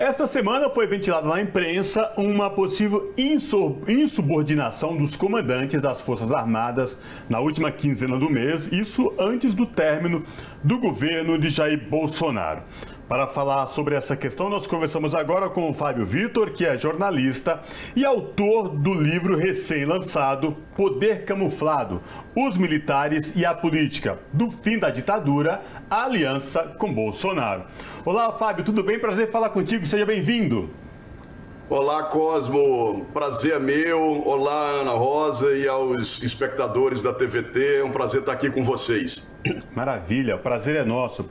Esta semana foi ventilada na imprensa uma possível insubordinação dos comandantes das Forças Armadas na última quinzena do mês, isso antes do término do governo de Jair Bolsonaro. Para falar sobre essa questão, nós conversamos agora com o Fábio Vitor, que é jornalista e autor do livro recém-lançado Poder Camuflado, Os Militares e a Política, do fim da ditadura à aliança com Bolsonaro. Olá, Fábio, tudo bem? Prazer falar contigo, seja bem-vindo. Olá, Cosmo, prazer é meu. Olá, Ana Rosa e aos espectadores da TVT, é um prazer estar aqui com vocês. Maravilha, o prazer é nosso.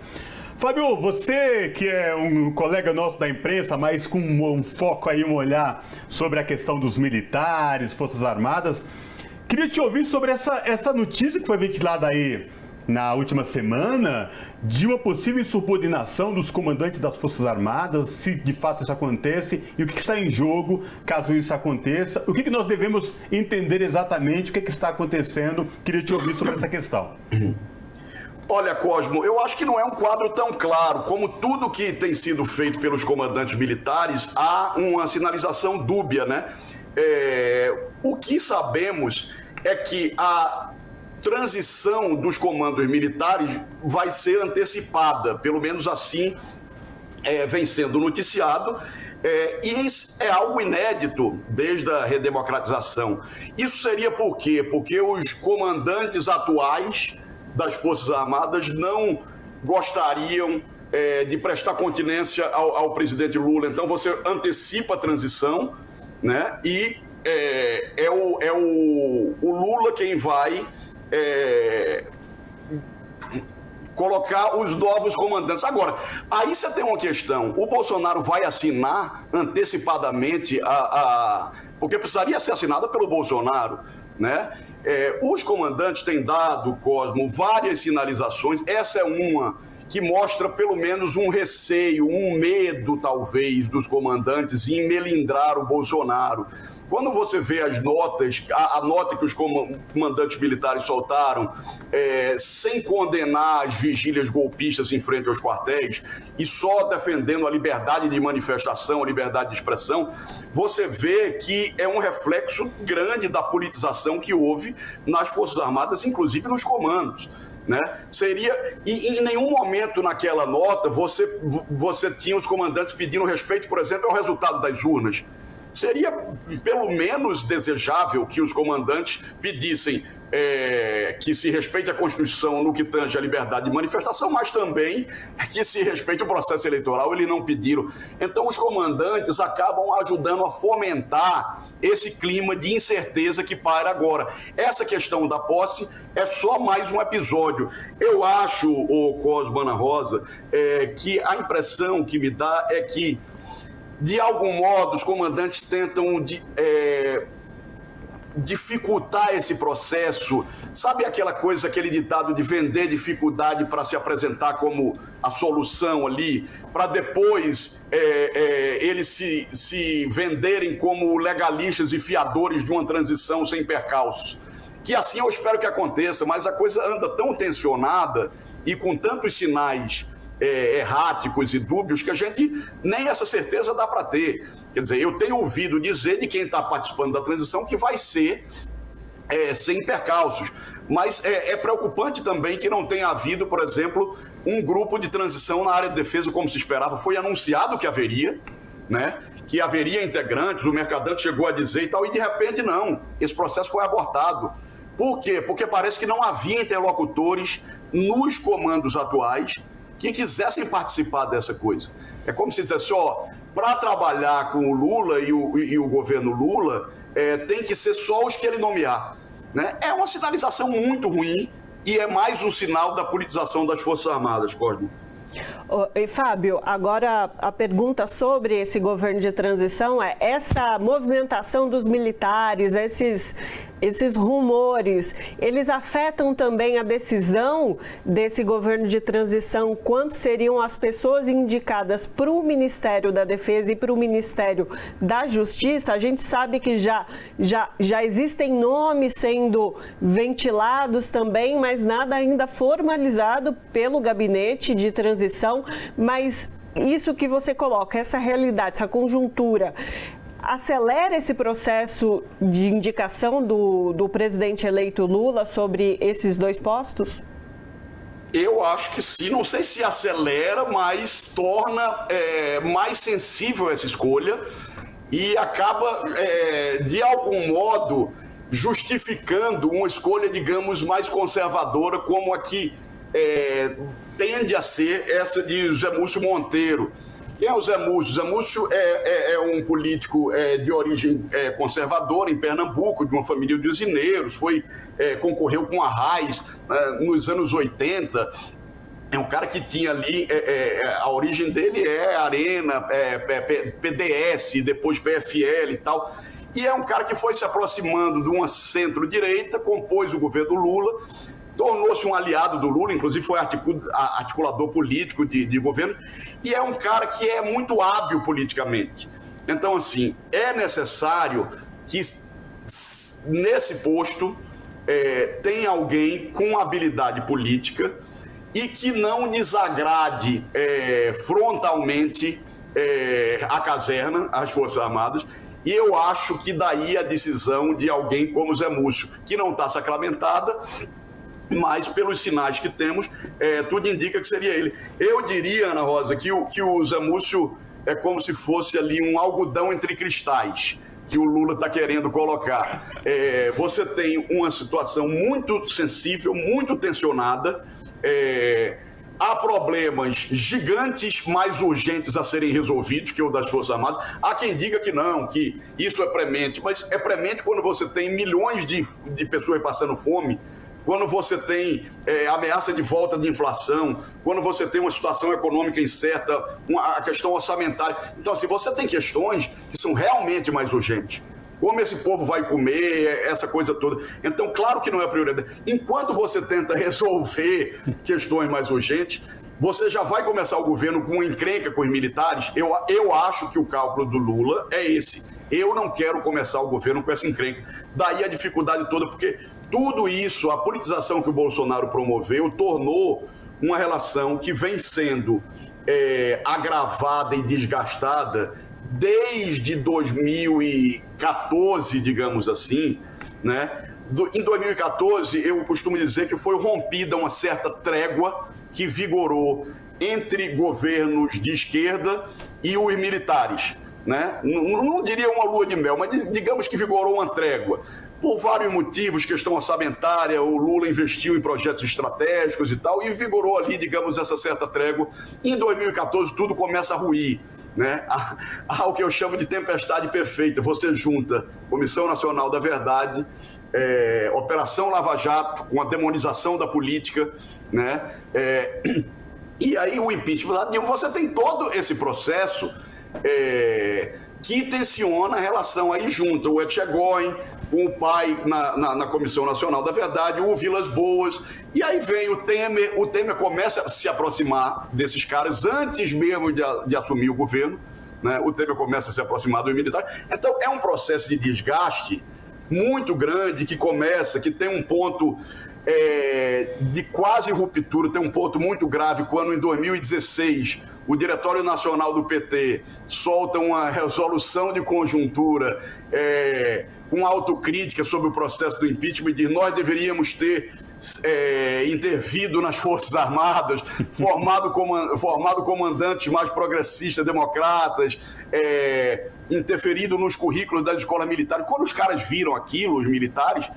Fábio, você que é um colega nosso da imprensa, mas com um foco aí, um olhar sobre a questão dos militares, Forças Armadas, queria te ouvir sobre essa notícia que foi ventilada aí na última semana, de uma possível insubordinação dos comandantes das Forças Armadas, se de fato isso acontece, e o que está em jogo caso isso aconteça, o que nós devemos entender exatamente, o que está acontecendo, queria te ouvir sobre essa questão. Olha, Cosmo, eu acho que não é um quadro tão claro. Como tudo que tem sido feito pelos comandantes militares, há uma sinalização dúbia, né? O que sabemos é que a transição dos comandos militares vai ser antecipada, pelo menos assim vem sendo noticiado, e isso é algo inédito desde a redemocratização. Isso seria por quê? Porque os comandantes atuais das Forças Armadas não gostariam de prestar continência ao presidente Lula. Então você antecipa a transição, né? E é o Lula quem vai colocar os novos comandantes. Agora, aí você tem uma questão. O Bolsonaro vai assinar antecipadamente porque precisaria ser assinada pelo Bolsonaro, né? Os comandantes têm dado, Cosmo, várias sinalizações. Essa é uma que mostra pelo menos um receio, um medo, talvez, dos comandantes em melindrar o Bolsonaro. Quando você vê as notas, a nota que os comandantes militares soltaram, sem condenar as vigílias golpistas em frente aos quartéis e só defendendo a liberdade de manifestação, a liberdade de expressão, você vê que é um reflexo grande da politização que houve nas Forças Armadas, inclusive nos comandos, né? E em nenhum momento naquela nota você tinha os comandantes pedindo respeito, por exemplo, ao resultado das urnas. Seria pelo menos desejável que os comandantes pedissem que se respeite a Constituição no que tange a liberdade de manifestação, mas também que se respeite o processo eleitoral. Eles não pediram. Então os comandantes acabam ajudando a fomentar esse clima de incerteza que paira agora. Essa questão da posse é só mais um episódio. Eu acho, Cosmo, Ana Rosa, que a impressão que me dá é que, de algum modo, os comandantes tentam dificultar esse processo. Sabe aquela coisa, aquele ditado de vender dificuldade para se apresentar como a solução ali, para depois eles se venderem como legalistas e fiadores de uma transição sem percalços? Que assim eu espero que aconteça, mas a coisa anda tão tensionada e com tantos sinais erráticos e dúbios que a gente nem essa certeza dá para ter. Quer dizer, eu tenho ouvido dizer de quem está participando da transição que vai ser sem percalços, mas é preocupante também que não tenha havido, por exemplo, um grupo de transição na área de defesa como se esperava. Foi anunciado que haveria, né? Que haveria integrantes, o Mercadante chegou a dizer e tal, e de repente não, esse processo foi abortado. Por quê? Porque parece que não havia interlocutores nos comandos atuais que quisessem participar dessa coisa. É como se dissesse, para trabalhar com o Lula e o governo Lula, tem que ser só os que ele nomear, né? É uma sinalização muito ruim e é mais um sinal da politização das Forças Armadas, Cosmo. E Fábio, agora a pergunta sobre esse governo de transição é: essa movimentação dos militares, esses rumores, eles afetam também a decisão desse governo de transição? Quanto seriam as pessoas indicadas para o Ministério da Defesa e para o Ministério da Justiça? A gente sabe que já existem nomes sendo ventilados também, mas nada ainda formalizado pelo gabinete de transição. Mas isso que você coloca, essa realidade, essa conjuntura, acelera esse processo de indicação do presidente eleito Lula sobre esses 2 postos? Eu acho que sim, não sei se acelera, mas torna mais sensível essa escolha e acaba, de algum modo, justificando uma escolha, digamos, mais conservadora, como a que tende a ser essa de Zé Múcio Monteiro. Quem é o Zé Múcio? Zé Múcio é um político de origem conservadora em Pernambuco, de uma família de usineiros, concorreu com a Raiz nos anos 80. É um cara que tinha ali, a origem dele é Arena, PDS, depois PFL e tal. E é um cara que foi se aproximando de uma centro-direita, compôs o governo Lula, tornou-se um aliado do Lula, inclusive foi articulador político de governo, e é um cara que é muito hábil politicamente. Então, assim, é necessário que nesse posto tenha alguém com habilidade política e que não desagrade frontalmente a caserna, as Forças Armadas. E eu acho que daí a decisão de alguém como Zé Múcio, que não está sacramentada, mas pelos sinais que temos, tudo indica que seria ele. Eu diria, Ana Rosa, que o Zé Múcio é como se fosse ali um algodão entre cristais que o Lula está querendo colocar. Você tem uma situação muito sensível, muito tensionada, há problemas gigantes, mais urgentes a serem resolvidos, que é o das Forças Armadas. Há quem diga que não, que isso é premente, mas é premente quando você tem milhões de pessoas passando fome, quando você tem ameaça de volta de inflação, quando você tem uma situação econômica incerta, a questão orçamentária. Então, assim, você tem questões que são realmente mais urgentes. Como esse povo vai comer, essa coisa toda. Então, claro que não é prioridade. Enquanto você tenta resolver questões mais urgentes, você já vai começar o governo com uma encrenca com os militares. Eu acho que o cálculo do Lula é esse. Eu não quero começar o governo com essa encrenca. Daí a dificuldade toda, porque tudo isso, a politização que o Bolsonaro promoveu, tornou uma relação que vem sendo agravada e desgastada desde 2014, digamos assim, né? Em 2014, eu costumo dizer que foi rompida uma certa trégua que vigorou entre governos de esquerda e os militares, né? Não diria uma lua de mel, mas digamos que vigorou uma trégua. Por vários motivos, questão orçamentária, o Lula investiu em projetos estratégicos e tal, e vigorou ali, digamos, essa certa trégua. Em 2014, tudo começa a ruir, né? Há o que eu chamo de tempestade perfeita. Você junta Comissão Nacional da Verdade, Operação Lava Jato, com a demonização da política, né? E aí o impeachment. Você tem todo esse processo que tensiona a relação. Aí junta o Etchegóin com o pai na Comissão Nacional da Verdade, o Vilas Boas, e aí vem o Temer começa a se aproximar desses caras antes mesmo de assumir o governo, né? O Temer começa a se aproximar dos militares. Então é um processo de desgaste muito grande que tem um ponto de quase ruptura, tem um ponto muito grave quando em 2016 o Diretório Nacional do PT solta uma resolução de conjuntura com autocrítica sobre o processo do impeachment e diz: nós deveríamos ter intervido nas Forças Armadas, formado comandantes mais progressistas, democratas, interferido nos currículos das escolas militares. Quando os caras viram aquilo, os militares,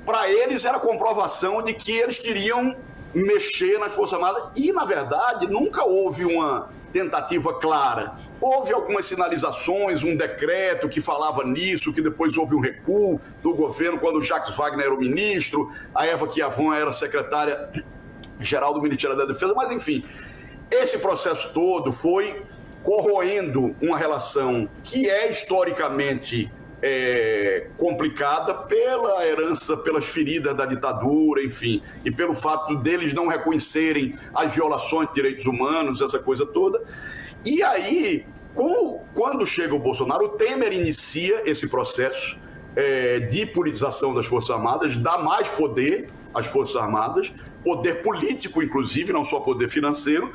para eles era comprovação de que eles queriam mexer nas Forças Armadas e, na verdade, nunca houve uma tentativa clara. Houve algumas sinalizações, um decreto que falava nisso, que depois houve um recuo do governo quando o Jacques Wagner era o ministro, a Eva Chiavon era secretária-geral do Ministério da Defesa, mas, enfim, esse processo todo foi corroendo uma relação que é historicamente complicada pela herança, pelas feridas da ditadura, enfim, e pelo fato deles não reconhecerem as violações de direitos humanos, essa coisa toda. E aí, quando chega o Bolsonaro, o Temer inicia esse processo de politização das Forças Armadas, dá mais poder às Forças Armadas, poder político, inclusive, não só poder financeiro,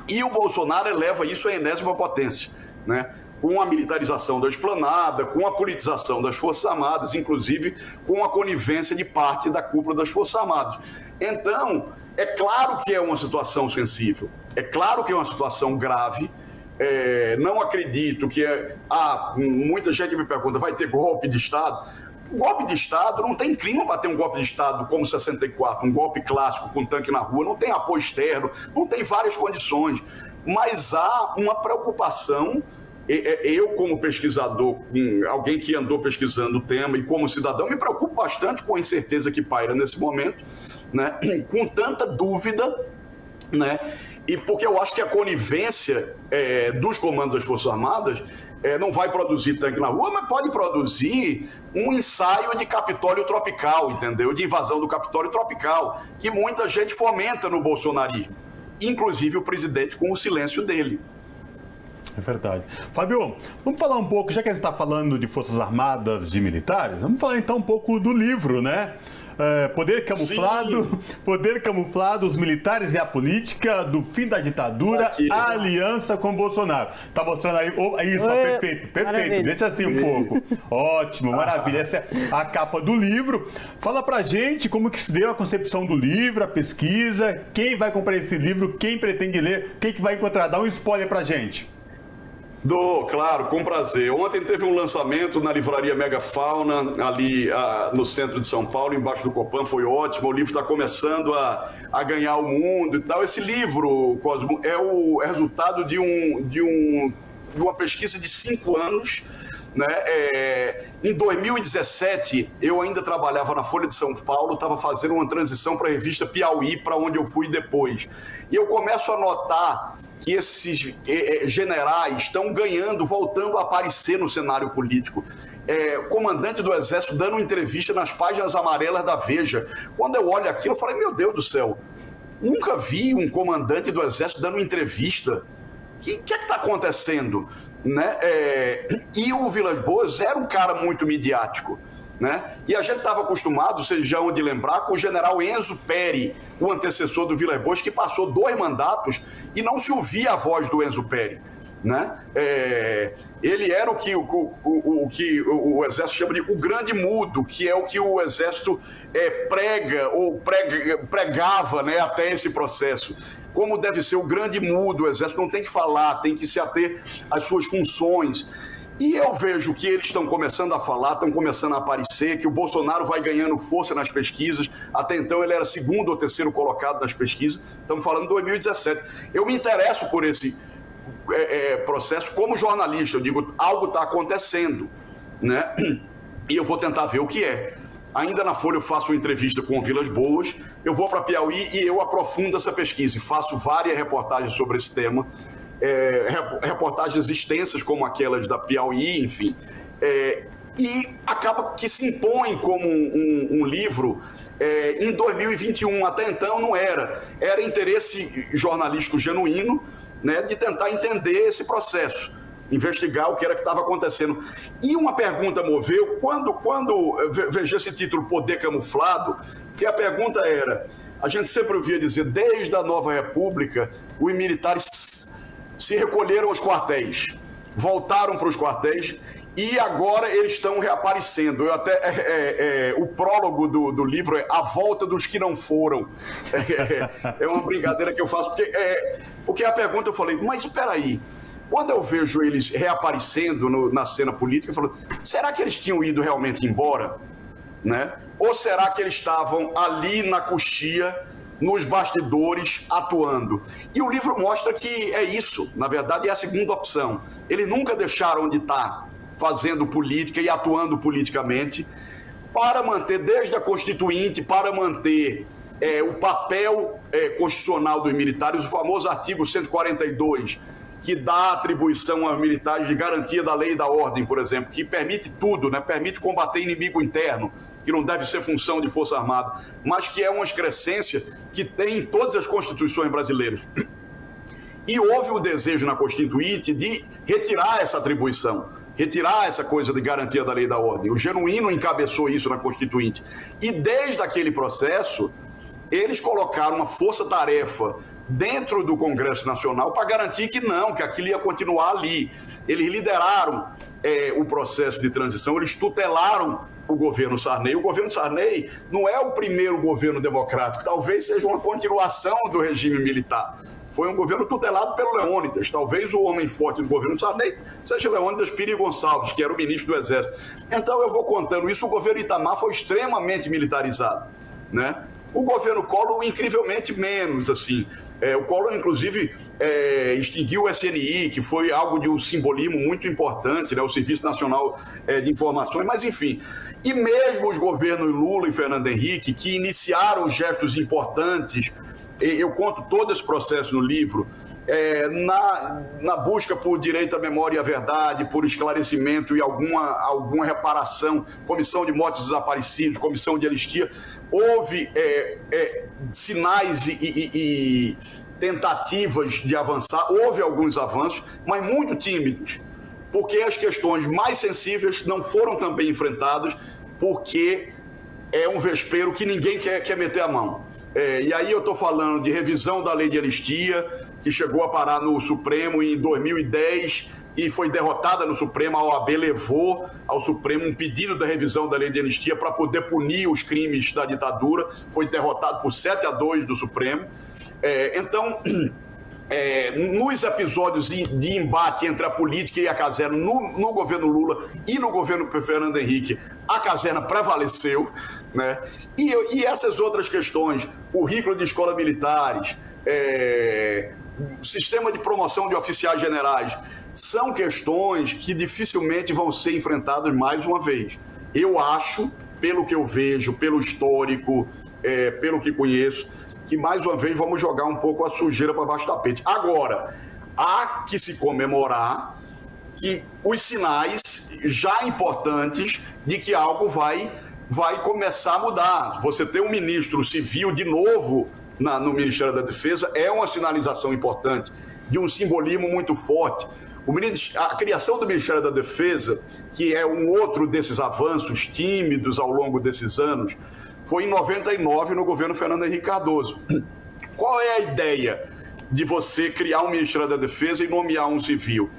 E o Bolsonaro eleva isso à enésima potência, né? Com a militarização da esplanada, com a politização das Forças Armadas, inclusive com a conivência de parte da cúpula das Forças Armadas. Então, é claro que é uma situação sensível, é claro que é uma situação grave. Não acredito que... muita gente me pergunta, vai ter golpe de Estado? Golpe de Estado não tem clima para ter um golpe de Estado como 64, um golpe clássico com tanque na rua, não tem apoio externo, não tem várias condições. Mas há uma preocupação... Eu, como pesquisador, alguém que andou pesquisando o tema e como cidadão, me preocupo bastante com a incerteza que paira nesse momento, né? Com tanta dúvida, né? E porque eu acho que a conivência dos comandos das Forças Armadas não vai produzir tanque na rua, mas pode produzir um ensaio de Capitólio tropical, entendeu? De invasão do Capitólio tropical, que muita gente fomenta no bolsonarismo, inclusive o presidente com o silêncio dele. É verdade. Fábio, vamos falar um pouco, já que a gente está falando de Forças Armadas, de militares, vamos falar então um pouco do livro, né? Poder camuflado, os militares e a política do fim da ditadura, a aliança com Bolsonaro. Tá mostrando aí? Perfeito. Maravilha. Deixa assim um pouco. Ótimo, maravilha. Essa é a capa do livro. Fala pra gente como que se deu a concepção do livro, a pesquisa, quem vai comprar esse livro, quem pretende ler, quem que vai encontrar. Dá um spoiler pra gente. Claro, com prazer. Ontem teve um lançamento na livraria Megafauna, ali no centro de São Paulo, embaixo do Copan, foi ótimo. O livro está começando a ganhar o mundo e tal. Esse livro, Cosmo, é o resultado de uma pesquisa de 5 anos, né? Em 2017, eu ainda trabalhava na Folha de São Paulo, estava fazendo uma transição para a revista Piauí, para onde eu fui depois. E eu começo a notar que esses generais estão ganhando, voltando a aparecer no cenário político. Comandante do Exército dando entrevista nas páginas amarelas da Veja. Quando eu olho aquilo, eu falei, meu Deus do céu, nunca vi um comandante do Exército dando entrevista. O que é que está acontecendo? Né? E o Vilas Boas era um cara muito midiático, né? E a gente estava acostumado, vocês já vão de lembrar, com o general Enzo Peri, o antecessor do Vilas Boas, que passou 2 mandatos e não se ouvia a voz do Enzo Peri, né? Ele era o que o Exército chama de o grande mudo, que é o que o Exército pregava, né, até esse processo. Como deve ser o grande mudo, o Exército não tem que falar, tem que se ater às suas funções. E eu vejo que eles estão começando a falar, estão começando a aparecer, que o Bolsonaro vai ganhando força nas pesquisas. Até então ele era 2º ou 3º colocado nas pesquisas. Estamos falando de 2017. Eu me interesso por esse processo como jornalista. Eu digo, algo está acontecendo, né? E eu vou tentar ver o que é. Ainda na Folha eu faço uma entrevista com o Vilas Boas, eu vou para Piauí e eu aprofundo essa pesquisa e faço várias reportagens sobre esse tema. Reportagens extensas como aquelas da Piauí, enfim, e acaba que se impõe como um livro em 2021. Até então não era interesse jornalístico genuíno, né, de tentar entender esse processo, investigar o que era que estava acontecendo. E uma pergunta moveu quando vejo esse título Poder Camuflado, que a pergunta era, a gente sempre ouvia dizer, desde a Nova República, os militares se recolheram aos quartéis, voltaram para os quartéis e agora eles estão reaparecendo. O prólogo do livro é A Volta dos que Não Foram. É uma brincadeira que eu faço, porque a pergunta eu falei, mas espera aí, quando eu vejo eles reaparecendo na cena política, eu falo, será que eles tinham ido realmente embora? Né? Ou será que eles estavam ali na coxia, nos bastidores, atuando? E o livro mostra que é isso, na verdade é a segunda opção. Eles nunca deixaram de estar fazendo política e atuando politicamente para manter, desde a Constituinte, para manter o papel constitucional dos militares, o famoso artigo 142, que dá atribuição aos militares de garantia da lei e da ordem, por exemplo, que permite tudo, né? Permite combater inimigo interno, que não deve ser função de Força Armada, mas que é uma excrescência que tem em todas as constituições brasileiras. E houve o desejo na Constituinte de retirar essa atribuição, retirar essa coisa de garantia da lei e da ordem. O Genuíno encabeçou isso na Constituinte. E desde aquele processo, eles colocaram uma força-tarefa dentro do Congresso Nacional para garantir que não, que aquilo ia continuar ali. Eles lideraram o processo de transição, eles tutelaram o governo Sarney. O governo Sarney não é o primeiro governo democrático, talvez seja uma continuação do regime militar. Foi um governo tutelado pelo Leônidas. Talvez o homem forte do governo Sarney seja Leônidas Pires Gonçalves, que era o ministro do Exército. Então eu vou contando isso. O governo Itamar foi extremamente militarizado, né? O governo Collor, incrivelmente menos, assim. O Collor, inclusive, extinguiu o SNI, que foi algo de um simbolismo muito importante, né? O Serviço Nacional de Informações, mas enfim. E mesmo os governos Lula e Fernando Henrique, que iniciaram gestos importantes, eu conto todo esse processo no livro, na busca por direito à memória e à verdade, por esclarecimento e alguma reparação, comissão de mortos desaparecidos, comissão de anistia, houve sinais e tentativas de avançar, houve alguns avanços, mas muito tímidos, porque as questões mais sensíveis não foram também enfrentadas, porque é um vespeiro que ninguém quer meter a mão. E aí eu estou falando de revisão da lei de anistia, que chegou a parar no Supremo em 2010 e foi derrotada no Supremo. A OAB levou ao Supremo um pedido da revisão da lei de anistia para poder punir os crimes da ditadura. Foi derrotado por 7-2 do Supremo. Então, nos episódios de embate entre a política e a caserna, no governo Lula e no governo Fernando Henrique, a caserna prevaleceu, né? E essas outras questões, currículo de escolas militares, sistema de promoção de oficiais generais, são questões que dificilmente vão ser enfrentadas mais uma vez. Eu acho, pelo que eu vejo, pelo histórico, pelo que conheço, que mais uma vez vamos jogar um pouco a sujeira para baixo do tapete. Agora, há que se comemorar que os sinais já importantes de que algo vai começar a mudar. Você ter um ministro civil de novo no Ministério da Defesa é uma sinalização importante, de um simbolismo muito forte. A criação do Ministério da Defesa, que é um outro desses avanços tímidos ao longo desses anos, foi em 99 no governo Fernando Henrique Cardoso. Qual é a ideia de você criar um Ministério da Defesa e nomear um civil?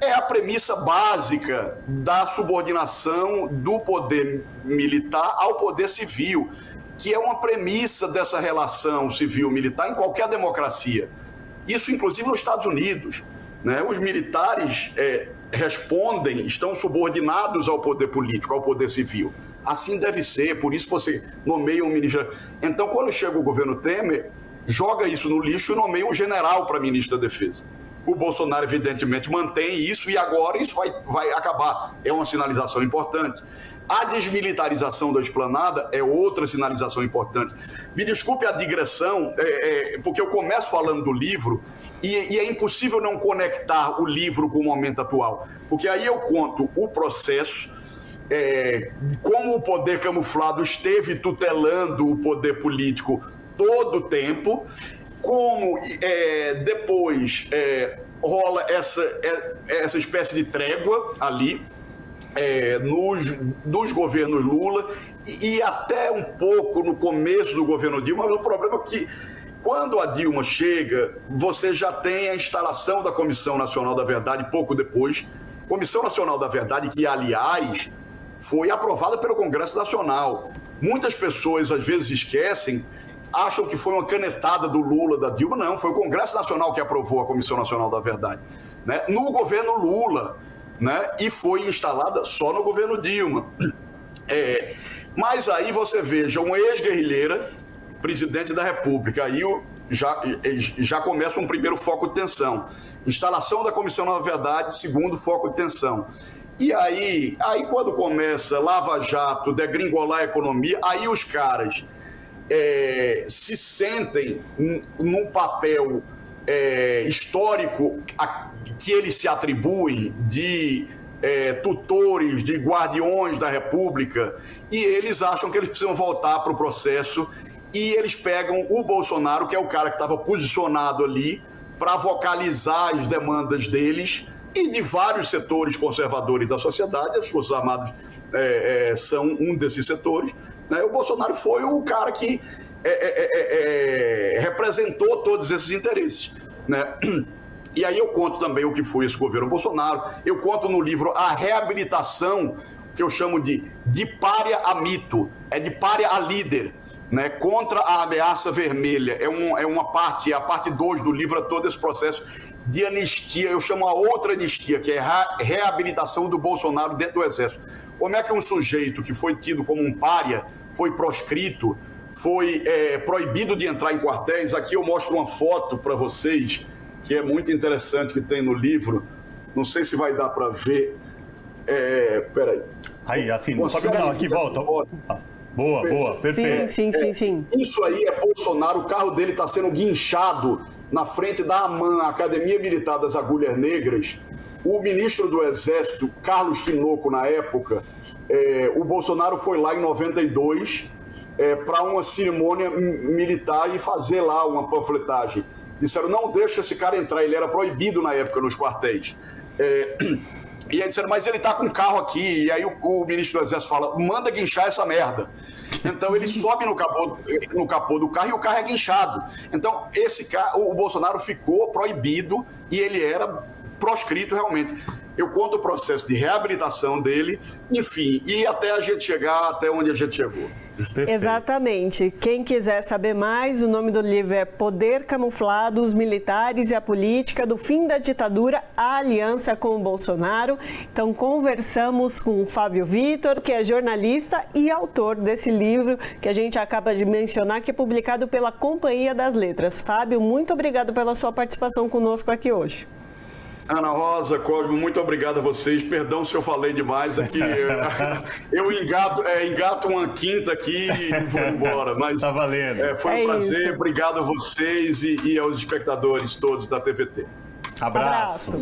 É a premissa básica da subordinação do poder militar ao poder civil, que é uma premissa dessa relação civil-militar em qualquer democracia. Isso, inclusive, nos Estados Unidos, né? Os militares estão subordinados ao poder político, ao poder civil. Assim deve ser, por isso você nomeia um ministro. Então, quando chega o governo Temer, joga isso no lixo e nomeia um general para ministro da Defesa. O Bolsonaro, evidentemente, mantém isso e agora isso vai acabar. É uma sinalização importante. A desmilitarização da esplanada é outra sinalização importante. Me desculpe a digressão, porque eu começo falando do livro e é impossível não conectar o livro com o momento atual. Porque aí eu conto o processo, como o poder camuflado esteve tutelando o poder político todo o tempo, como depois rola essa espécie de trégua ali nos governos Lula e até um pouco no começo do governo Dilma, mas o problema é que quando a Dilma chega, você já tem a instalação da Comissão Nacional da Verdade pouco depois. Comissão Nacional da Verdade que, aliás, foi aprovada pelo Congresso Nacional. Muitas pessoas, às vezes, esquecem, acham que foi uma canetada do Lula, da Dilma. Não, foi o Congresso Nacional que aprovou a Comissão Nacional da Verdade, né? No governo Lula, né? E foi instalada só no governo Dilma. Mas aí você veja, uma ex-guerrilheira, presidente da República, aí já começa um primeiro foco de tensão. Instalação da Comissão da Verdade, segundo foco de tensão. E aí quando começa Lava Jato, degringolar a economia, aí os caras se sentem num papel histórico que eles se atribuem de tutores, de guardiões da República, e eles acham que eles precisam voltar para o processo, e eles pegam o Bolsonaro, que é o cara que estava posicionado ali, para vocalizar as demandas deles e de vários setores conservadores da sociedade. As Forças Armadas são um desses setores, né? O Bolsonaro foi o cara que representou todos esses interesses, né? E aí eu conto também o que foi esse governo Bolsonaro. Eu conto no livro a reabilitação, que eu chamo de pária a mito, de pária a líder, né? Contra a ameaça vermelha. É uma parte, a parte 2 do livro, é todo esse processo de anistia. Eu chamo a outra anistia, que é a reabilitação do Bolsonaro dentro do Exército. Como é que um sujeito que foi tido como um pária, foi proscrito, foi proibido de entrar em quartéis? Aqui eu mostro uma foto para vocês, que é muito interessante, que tem no livro. Não sei se vai dar para ver. Peraí. Aí, assim, não sobe não, aqui volta. Boa, perfeito. Sim. Isso aí é Bolsonaro, o carro dele está sendo guinchado na frente da AMAN, a Academia Militar das Agulhas Negras. O ministro do Exército, Carlos Tinoco, na época, o Bolsonaro foi lá em 92 para uma cerimônia militar e fazer lá uma panfletagem. Disseram, não deixa esse cara entrar, ele era proibido na época nos quartéis. E aí disseram, mas ele tá com um carro aqui. E aí o ministro do Exército fala, manda guinchar essa merda. Então ele sobe no capô do carro e o carro é guinchado. Então o Bolsonaro ficou proibido e ele era proscrito realmente. Eu conto o processo de reabilitação dele, enfim, e até a gente chegar até onde a gente chegou. Perfeito. Exatamente. Quem quiser saber mais, o nome do livro é Poder Camuflado, os Militares e a Política do Fim da Ditadura, a Aliança com o Bolsonaro. Então, conversamos com o Fábio Vitor, que é jornalista e autor desse livro que a gente acaba de mencionar, que é publicado pela Companhia das Letras. Fábio, muito obrigado pela sua participação conosco aqui hoje. Ana Rosa, Cosmo, muito obrigado a vocês. Perdão se eu falei demais aqui. Eu engato uma quinta aqui e vou embora. Mas tá valendo. Foi um prazer. Isso. Obrigado a vocês e aos espectadores todos da TVT. Abraço.